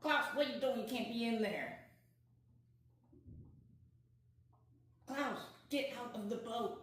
Klaus, what are you doing? You can't be in there. Klaus, get out of the boat.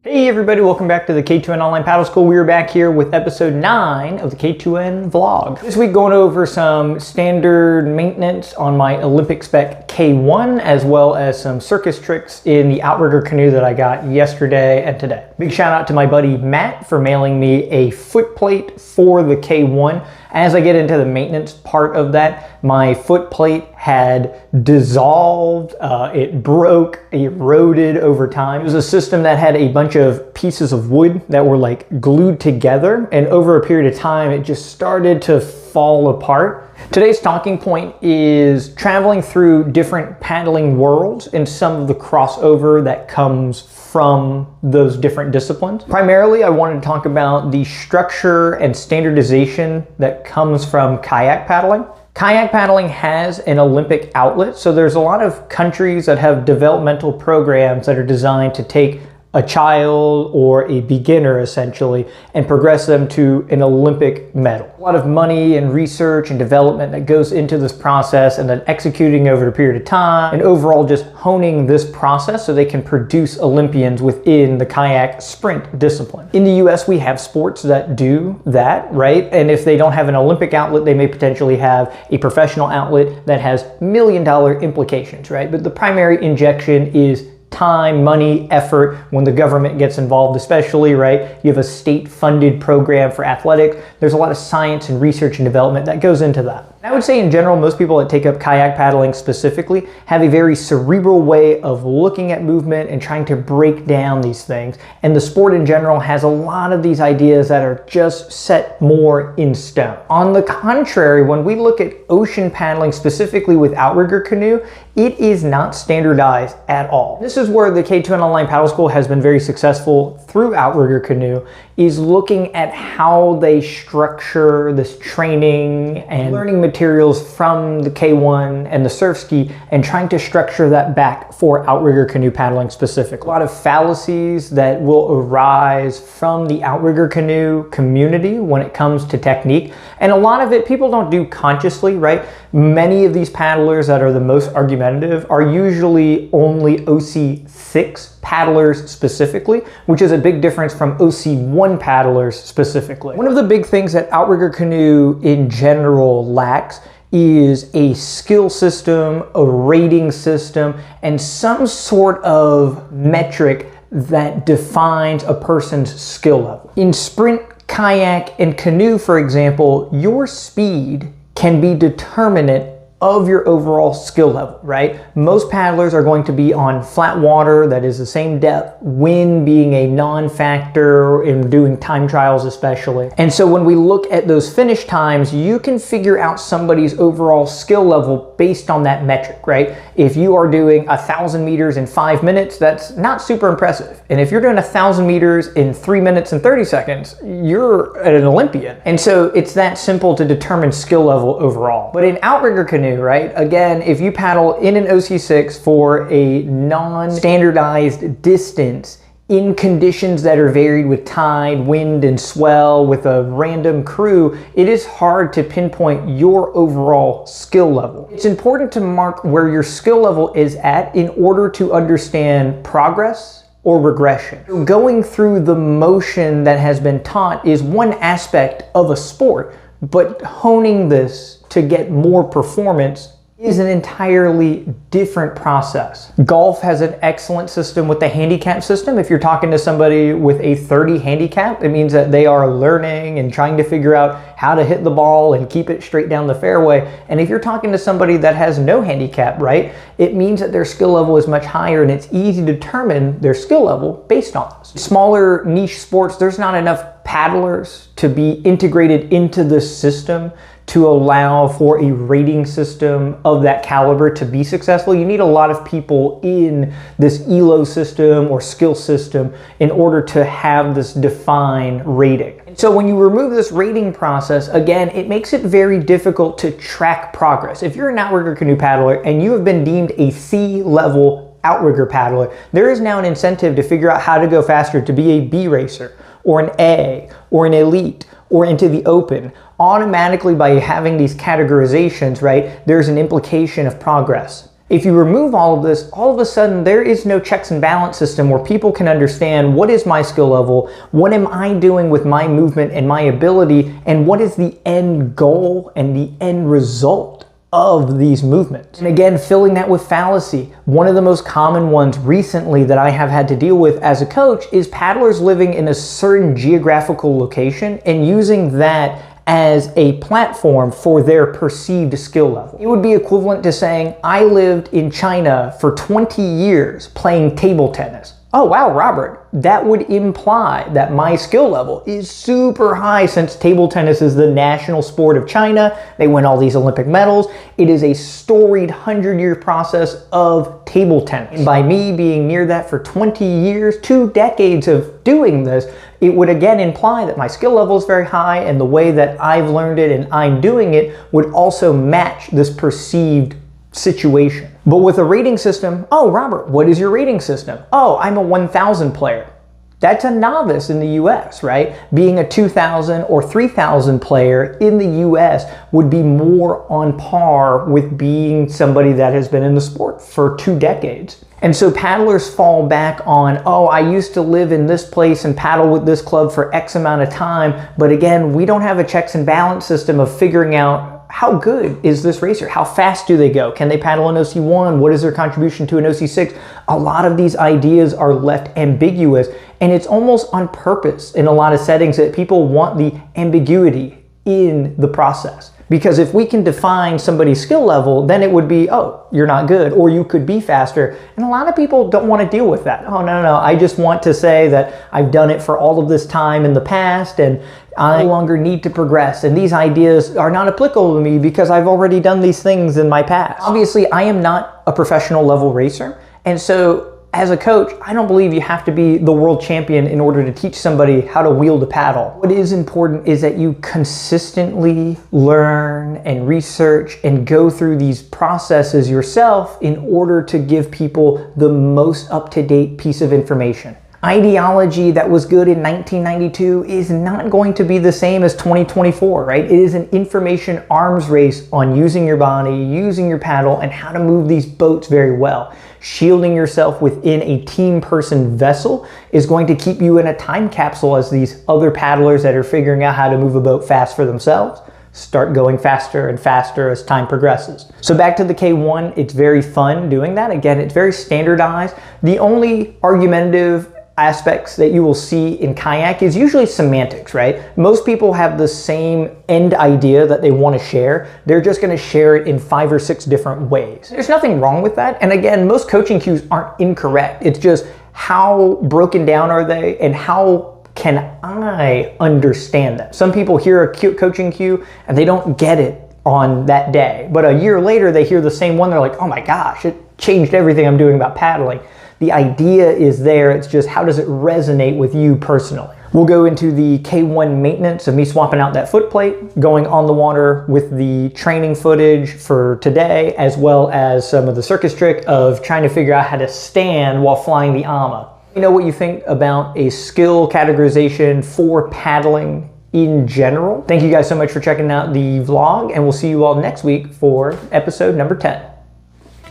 Hey everybody, welcome back to the K2N Online Paddle School. We are back here with episode 9 of the K2N vlog. This week going over some standard maintenance on my Olympic spec K1, as well as some circus tricks in the Outrigger canoe that I got yesterday and today. Big shout out to my buddy Matt for mailing me a foot plate for the K1. As I get into the maintenance part of that, my foot plate had dissolved, it broke, eroded over time. It was a system that had a bunch of pieces of wood that were like glued together, and over a period of time it just started to fall apart. Today's talking point is traveling through different paddling worlds and some of the crossover that comes from those different disciplines. Primarily, I wanted to talk about the structure and standardization that comes from kayak paddling. Kayak paddling has an Olympic outlet, so there's a lot of countries that have developmental programs that are designed to take a child or a beginner essentially and progress them to an Olympic medal. A lot of money and research and development that goes into this process, and then executing over a period of time, and overall just honing this process so they can produce Olympians within the kayak sprint discipline. In the US, we have sports that do that, right? And if they don't have an Olympic outlet, they may potentially have a professional outlet that has million-dollar implications, right? But the primary injection is time, money, effort when the government gets involved, especially, right? You have a state-funded program for athletics. There's a lot of science and research and development that goes into that. I would say in general, most people that take up kayak paddling specifically have a very cerebral way of looking at movement and trying to break down these things. And the sport in general has a lot of these ideas that are just set more in stone. On the contrary, when we look at ocean paddling, specifically with Outrigger canoe, it is not standardized at all. This is where the K2N Online Paddle School has been very successful through Outrigger canoe, is looking at how they structure this training and learning materials from the K1 and the surf ski, and trying to structure that back for Outrigger canoe paddling specifically. A lot of fallacies that will arise from the Outrigger canoe community when it comes to technique, and a lot of it people don't do consciously, right? Many of these paddlers that are the most argumentative are usually only OC6 paddlers specifically, which is a big difference from OC1 paddlers specifically. One of the big things that Outrigger canoe in general lacks is a skill system, a rating system, and some sort of metric that defines a person's skill level. In sprint, kayak, and canoe, for example, your speed can be determinant of your overall skill level, right? Most paddlers are going to be on flat water that is the same depth, wind being a non-factor in doing time trials especially. And so when we look at those finish times, you can figure out somebody's overall skill level based on that metric, right? If you are doing 1,000 meters in 5 minutes, that's not super impressive. And if you're doing 1,000 meters in 3 minutes and 30 seconds, you're an Olympian. And so it's that simple to determine skill level overall. But in Outrigger canoe, right? Again, if you paddle in an OC6 for a non-standardized distance in conditions that are varied with tide, wind, and swell with a random crew, it is hard to pinpoint your overall skill level. It's important to mark where your skill level is at in order to understand progress or regression. Going through the motion that has been taught is one aspect of a sport, but honing this to get more performance is an entirely different process. Golf has an excellent system with the handicap system. If you're talking to somebody with a 30 handicap, it means that they are learning and trying to figure out how to hit the ball and keep it straight down the fairway. And if you're talking to somebody that has no handicap, right, it means that their skill level is much higher, and it's easy to determine their skill level based on this. Smaller niche sports, there's not enough paddlers to be integrated into this system to allow for a rating system of that caliber to be successful. You need a lot of people in this ELO system or skill system in order to have this defined rating. And so when you remove this rating process, again, it makes it very difficult to track progress. If you're an Outrigger canoe paddler and you have been deemed a C-level Outrigger paddler, there is now an incentive to figure out how to go faster to be a B racer or an A or an elite or into the open. automatically by having these categorizations, right, there's an implication of progress. If you remove all of this, all of a sudden there is no checks and balance system where people can understand what is my skill level, what am I doing with my movement and my ability, and what is the end goal and the end result of these movements. And again, filling that with fallacy. One of the most common ones recently that I have had to deal with as a coach is paddlers living in a certain geographical location and using that as a platform for their perceived skill level. It would be equivalent to saying, I lived in China for 20 years playing table tennis. Oh wow, Robert, that would imply that my skill level is super high since table tennis is the national sport of China. They win all these Olympic medals. It is a storied 100-year process of table tennis. And by me being near that for 20 years, 2 decades of doing this, it would again imply that my skill level is very high and the way that I've learned it and I'm doing it would also match this perceived situation. But with a rating system, oh, Robert, what is your rating system? Oh, I'm a 1,000 player. That's a novice in the US, right? Being a 2,000 or 3,000 player in the US would be more on par with being somebody that has been in the sport for 2 decades. And so paddlers fall back on, oh, I used to live in this place and paddle with this club for X amount of time. But again, we don't have a checks and balance system of figuring out how good is this racer? How fast do they go? Can they paddle an OC1? What is their contribution to an OC6? A lot of these ideas are left ambiguous, and it's almost on purpose in a lot of settings that people want the ambiguity in the process. Because if we can define somebody's skill level, then it would be, oh, you're not good, or you could be faster. And a lot of people don't want to deal with that. Oh, no, I just want to say that I've done it for all of this time in the past, and I no longer need to progress. And these ideas are not applicable to me because I've already done these things in my past. Obviously, I am not a professional level racer. And so as a coach, I don't believe you have to be the world champion in order to teach somebody how to wield a paddle. What is important is that you consistently learn and research and go through these processes yourself in order to give people the most up-to-date piece of information. Ideology that was good in 1992 is not going to be the same as 2024, right? It is an information arms race on using your body, using your paddle, and how to move these boats very well. Shielding yourself within a team person vessel is going to keep you in a time capsule as these other paddlers that are figuring out how to move a boat fast for themselves start going faster and faster as time progresses. So back to the K1, it's very fun doing that. Again, it's very standardized. The only argumentative aspects that you will see in kayak is usually semantics, right? Most people have the same end idea that they want to share. They're just going to share it in 5 or 6 different ways. There's nothing wrong with that. And again, most coaching cues aren't incorrect. It's just how broken down are they and how can I understand them? Some people hear a coaching cue and they don't get it on that day. But a year later, they hear the same one. They're like, oh my gosh, it changed everything I'm doing about paddling. The idea is there, it's just how does it resonate with you personally? We'll go into the K1 maintenance of me swapping out that foot plate, going on the water with the training footage for today, as well as some of the circus trick of trying to figure out how to stand while flying the AMA. You know what you think about a skill categorization for paddling in general. Thank you guys so much for checking out the vlog, and we'll see you all next week for episode number 10.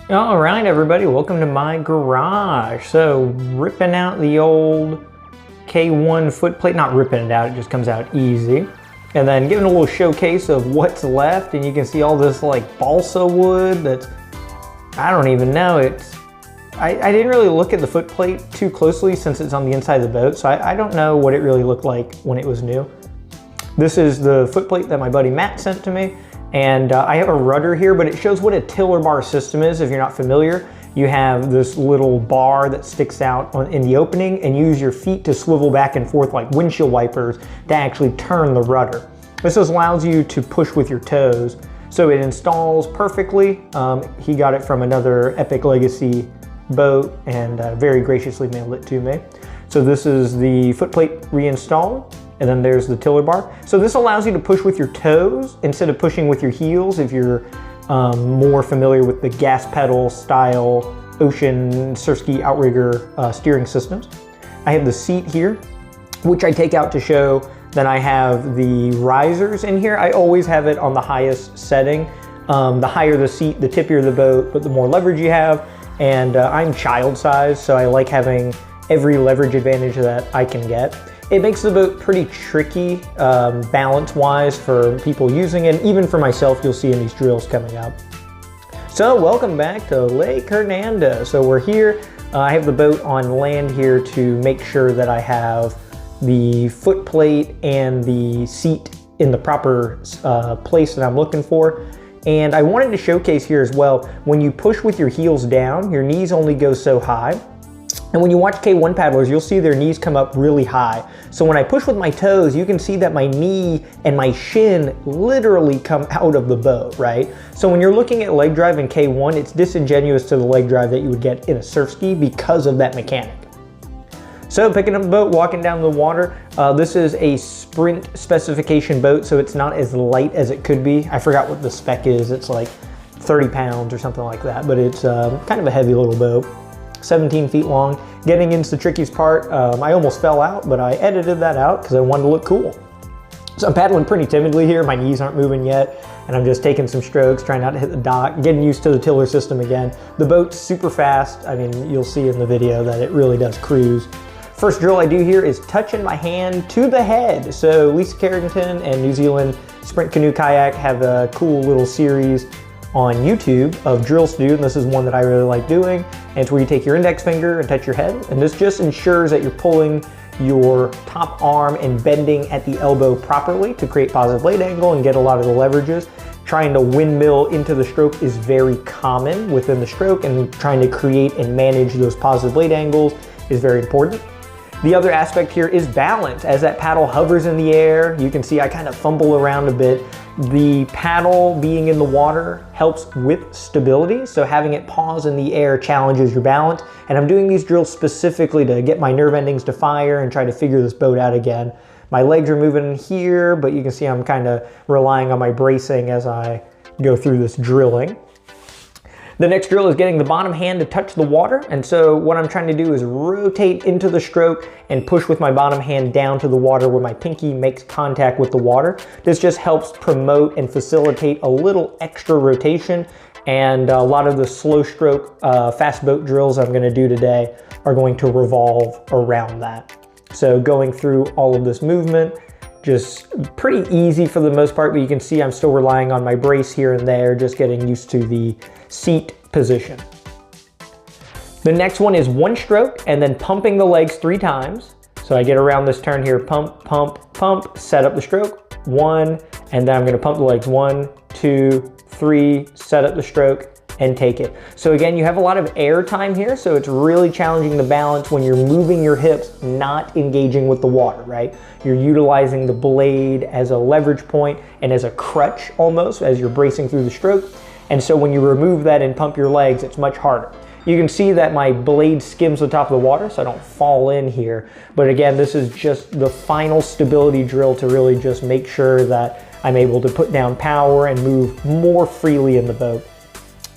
All right, everybody, welcome to my garage. So ripping out the old K1 foot plate, not ripping it out, it just comes out easy. And then giving a little showcase of what's left, and you can see all this like balsa wood that's, I don't even know, I didn't really look at the foot plate too closely since it's on the inside of the boat, so I don't know what it really looked like when it was new. This is the foot plate that my buddy Matt sent to me. And I have a rudder here, but it shows what a tiller bar system is if you're not familiar. You have this little bar that sticks out in the opening and use your feet to swivel back and forth like windshield wipers to actually turn the rudder. This allows you to push with your toes. So it installs perfectly. He got it from another Epic Legacy boat and very graciously mailed it to me. So this is the foot plate reinstalled. And then there's the tiller bar. So this allows you to push with your toes instead of pushing with your heels if you're more familiar with the gas pedal style Ocean Surski Outrigger steering systems. I have the seat here, which I take out to show Then I have the risers in here. I always have it on the highest setting. The higher the seat, the tippier the boat, but the more leverage you have. And I'm child size, so I like having every leverage advantage that I can get. It makes the boat pretty tricky balance-wise for people using it. Even for myself, you'll see in these drills coming up. So welcome back to Lake Hernando. So we're here. I have the boat on land here to make sure that I have the foot plate and the seat in the proper place that I'm looking for. And I wanted to showcase here as well, when you push with your heels down, your knees only go so high. And when you watch K1 paddlers, you'll see their knees come up really high. So when I push with my toes, you can see that my knee and my shin literally come out of the boat, right? So when you're looking at leg drive in K1, it's disingenuous to the leg drive that you would get in a surf ski because of that mechanic. So picking up the boat, walking down the water. This is a sprint specification boat, so it's not as light as it could be. I forgot what the spec is. It's like 30 pounds or something like that, but it's kind of a heavy little boat. 17 feet long. Getting into the trickiest part, I almost fell out, but I edited that out because I wanted to look cool. So I'm paddling pretty timidly here. My knees aren't moving yet, and I'm just taking some strokes, trying not to hit the dock, getting used to the tiller system again. The boat's super fast. I mean, you'll see in the video that it really does cruise. First drill I do here is touching my hand to the head. So Lisa Carrington and New Zealand Sprint Canoe Kayak have a cool little series on YouTube of drills to do, and this is one that I really like doing. And it's where you take your index finger and touch your head, and this just ensures that you're pulling your top arm and bending at the elbow properly to create positive blade angle and get a lot of the leverages. Trying to windmill into the stroke is very common within the stroke, and trying to create and manage those positive blade angles is very important. The other aspect here is balance. As that paddle hovers in the air, you can see I kind of fumble around a bit. The paddle being in the water helps with stability, so having it pause in the air challenges your balance. And I'm doing these drills specifically to get my nerve endings to fire and try to figure this boat out again. My legs are moving here, but you can see I'm kind of relying on my bracing as I go through this drilling. The next drill is getting the bottom hand to touch the water, and so what I'm trying to do is rotate into the stroke and push with my bottom hand down to the water where my pinky makes contact with the water. This just helps promote and facilitate a little extra rotation, and a lot of the slow stroke fast boat drills I'm going to do today are going to revolve around that. So going through all of this movement, just pretty easy for the most part, but you can see I'm still relying on my brace here and there, just getting used to the seat position. The next one is one stroke and then pumping the legs 3 times. So I get around this turn here, pump, pump, pump, set up the stroke, 1, and then I'm gonna pump the legs 1, 2, 3, set up the stroke, and take it. So again, you have a lot of air time here, so it's really challenging the balance when you're moving your hips, not engaging with the water, right? You're utilizing the blade as a leverage point and as a crutch almost as you're bracing through the stroke. And so when you remove that and pump your legs, it's much harder. You can see that my blade skims the top of the water, so I don't fall in here. But again, this is just the final stability drill to really just make sure that I'm able to put down power and move more freely in the boat.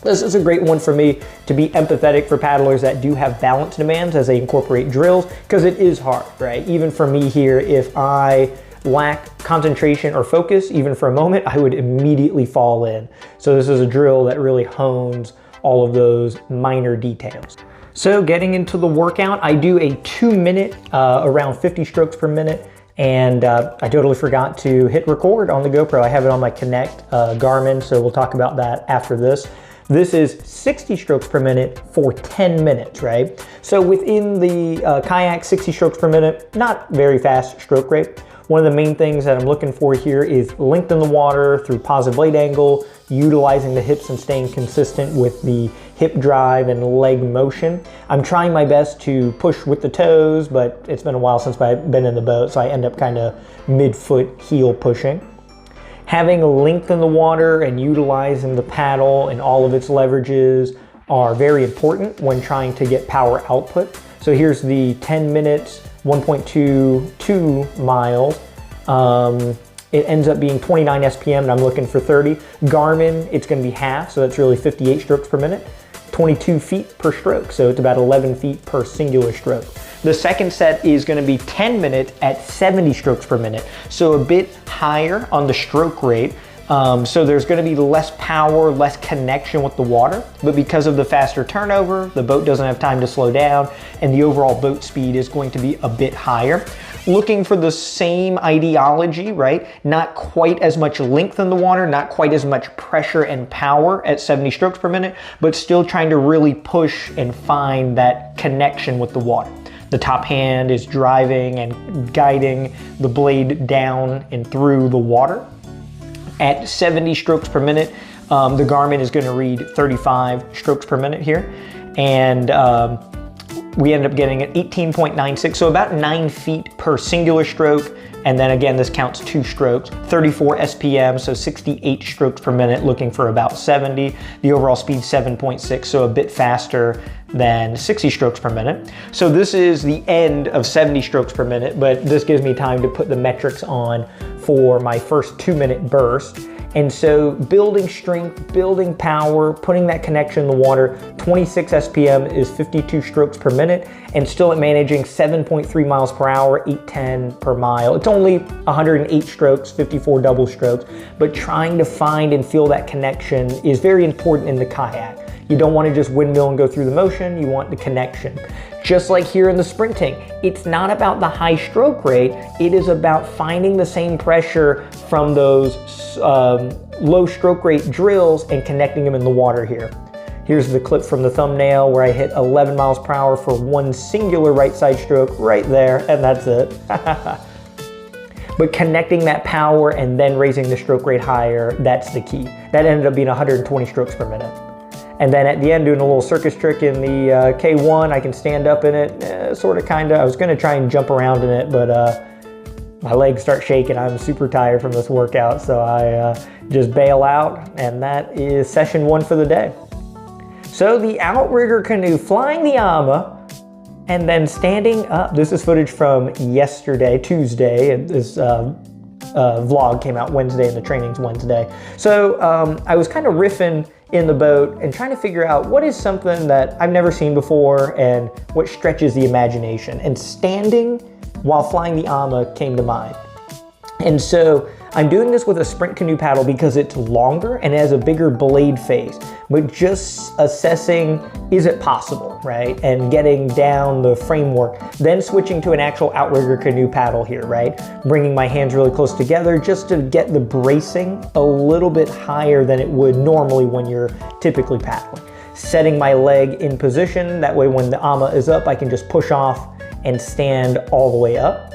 This is a great one for me to be empathetic for paddlers that do have balance demands as they incorporate drills, because it is hard, right? Even for me here, if I lack concentration or focus, even for a moment, I would immediately fall in. So this is a drill that really hones all of those minor details. So getting into the workout, I do a 2-minute, around 50 strokes per minute. And I totally forgot to hit record on the GoPro. I have it on my Connect Garmin, so we'll talk about that after this. This is 60 strokes per minute for 10 minutes, right? So within the kayak, 60 strokes per minute, not very fast stroke rate. One of the main things that I'm looking for here is length in the water through positive blade angle, utilizing the hips and staying consistent with the hip drive and leg motion. I'm trying my best to push with the toes, but it's been a while since I've been in the boat, so I end up kind of mid-foot heel pushing. Having length in the water and utilizing the paddle and all of its leverages are very important when trying to get power output. So here's the 10 minutes, 1.22 miles. It ends up being 29 SPM and I'm looking for 30. Garmin, it's gonna be half, so that's really 58 strokes per minute. 22 feet per stroke, so it's about 11 feet per singular stroke. The second set is going to be 10 minutes at 70 strokes per minute, so a bit higher on the stroke rate. So there's going to be less power, less connection with the water, but because of the faster turnover, the boat doesn't have time to slow down, and the overall boat speed is going to be a bit higher. Looking for the same ideology, right? Not quite as much length in the water, not quite as much pressure and power at 70 strokes per minute, but still trying to really push and find that connection with the water. The top hand is driving and guiding the blade down and through the water. At 70 strokes per minute, the Garmin is going to read 35 strokes per minute here. And we end up getting an 18.96, so about 9 feet per singular stroke. And then again, this counts 2 strokes, 34 SPM, so 68 strokes per minute, looking for about 70. The overall speed 7.6, so a bit faster than 60 strokes per minute. So this is the end of 70 strokes per minute, but this gives me time to put the metrics on for my first 2-minute burst. And so building strength, building power, putting that connection in the water, 26 SPM is 52 strokes per minute, and still at managing 7.3 miles per hour, 810 per mile. It's only 108 strokes, 54 double strokes, but trying to find and feel that connection is very important in the kayak. You don't want to just windmill and go through the motion, you want the connection. Just like here in the sprinting, it's not about the high stroke rate, it is about finding the same pressure from those low stroke rate drills and connecting them in the water here. Here's the clip from the thumbnail where I hit 11 miles per hour for one singular right side stroke right there, and that's it. But connecting that power and then raising the stroke rate higher, that's the key. That ended up being 120 strokes per minute. And then at the end, doing a little circus trick in the K1, I can stand up in it, sort of, kind of. I was going to try and jump around in it, but my legs start shaking. I'm super tired from this workout, so I just bail out, and that is session 1 for the day. So the Outrigger canoe, flying the AMA, and then standing up. This is footage from yesterday, Tuesday. This vlog came out Wednesday, and the training's Wednesday. So I was kind of riffing in the boat and trying to figure out what is something that I've never seen before and what stretches the imagination. And standing while flying the AMA came to mind. And so I'm doing this with a sprint canoe paddle because it's longer and it has a bigger blade face, but just assessing, is it possible, right? And getting down the framework, then switching to an actual Outrigger canoe paddle here, right? Bringing my hands really close together just to get the bracing a little bit higher than it would normally when you're typically paddling. Setting my leg in position, that way when the AMA is up, I can just push off and stand all the way up.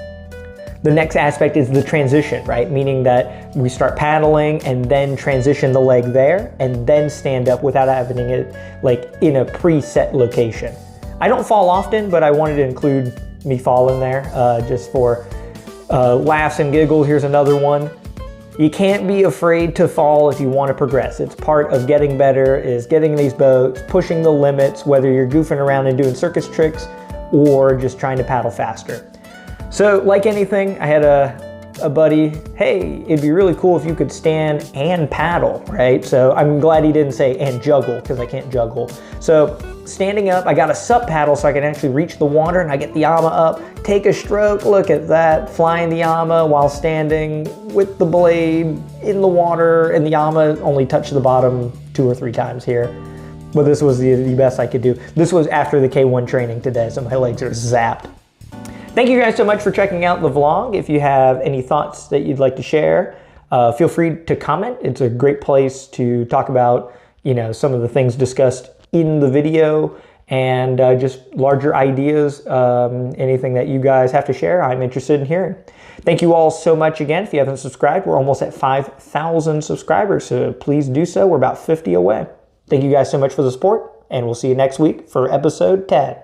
The next aspect is the transition, right? Meaning that we start paddling and then transition the leg there and then stand up without having it like in a preset location. I don't fall often, but I wanted to include me falling there just for laughs and giggles. Here's another one. You can't be afraid to fall if you want to progress. It's part of getting better, is getting in these boats, pushing the limits, whether you're goofing around and doing circus tricks or just trying to paddle faster. So like anything, I had a buddy, hey, it'd be really cool if you could stand and paddle, right? So I'm glad he didn't say and juggle, because I can't juggle. So standing up, I got a sup paddle so I can actually reach the water, and I get the AMA up, take a stroke, look at that, flying the AMA while standing with the blade in the water, and the AMA only touched the bottom 2 or 3 times here. But this was the best I could do. This was after the K1 training today, so my legs are zapped. Thank you guys so much for checking out the vlog. If you have any thoughts that you'd like to share, feel free to comment. It's a great place to talk about, you know, some of the things discussed in the video and just larger ideas, anything that you guys have to share, I'm interested in hearing. Thank you all so much again. If you haven't subscribed, we're almost at 5,000 subscribers, so please do so. We're about 50 away. Thank you guys so much for the support, and we'll see you next week for episode 10.